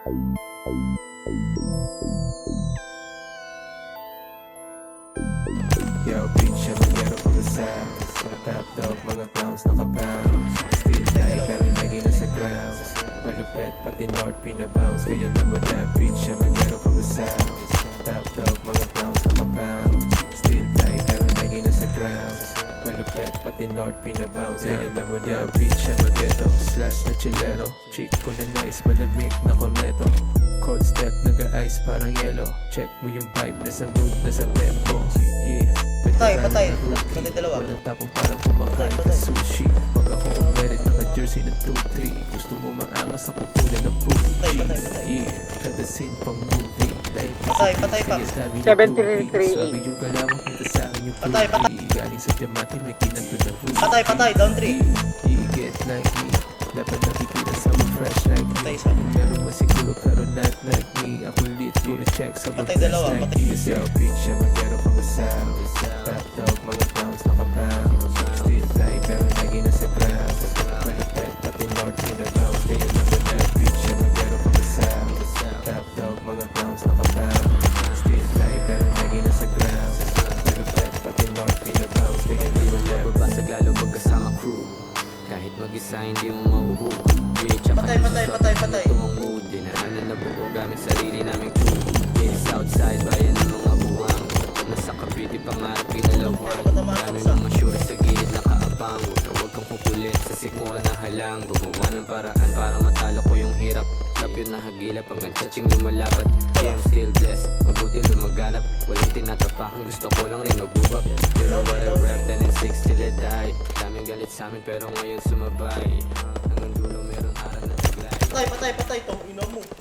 Yo, bitch, I'm a ghetto from the south. Top dog, mga clowns nakabounce. Still die, pero lagi na sa ground. Malupet, pati north pinabounce. Kaya naman na, bitch, I'm a ghetto from the south. Top dog, mga clowns nakabounce. Still die, pero lagi na sa ground. Malupet, pati north pinabounce. Kaya naman na, bitch, I'm a ghetto. Slash na chilero. Chick ko na nice, malamig na corneto. Cold step, nag-ice parang yelo. Check mo yung vibe, nasa mood, nasa tempo. Yeah. Patay. Patay dalawa. Walang tapong parang kumakain ka sushi. Pag ako umerit, naka-jersey na 2-3. Gusto mo maangas, ako kulay ng puti. Yeah, kada scene pang movie. Patay pa. 733. Sabi yung kalawang kita sa akin yung Patay. Galing sa diamante, may kinanto na food. Patay, down 3. You get like me. Dapat nakikita sa mga fresh like me. Patay isa. Meron mo siguro pero not like me. Ako lit, puro check sa mga Patay dalawa, like patay. me. Yo, bitch, I'm a ghetto from the south. Top dog, mga clowns nakabounce. Still fly, pero lagi na sa ground. Malupet, pati north pinabounce. Kaya naman na, bitch, I'm a ghetto from the south. Top dog, mga clowns nakabounce. Still fly, pero lagi na sa ground. Malupet, pati north pinabounce. Kaya naman na, Babasag lalo magkasama crew. Kahit mag-isa hindi mo mahuhug. Patay. Tumang mood, dinaanan na buo gamit sarili naming crew. Yeah, Southside, bayan ng mga buwang. Nasa Cavite, pangarap kinalawang. Gano'n lang masyura sa gilid nakaabang. Huwag kang pupulit sa sikmura na halang. Gumawa ng paraan para matalo ko yung hirap. Lapyot na hagilap hanggang tsaching lumalapat. Yeah, I'm still blessed, mabuti lumaganap. Walang tinatapakan, gusto ko lang rin magbubak. You know what I rap, 10 and 6 till I die. Daming galit sa'min pero ngayon sumabay. Hanggang dulo meron aral na taglay. Patay. Tong ino mo.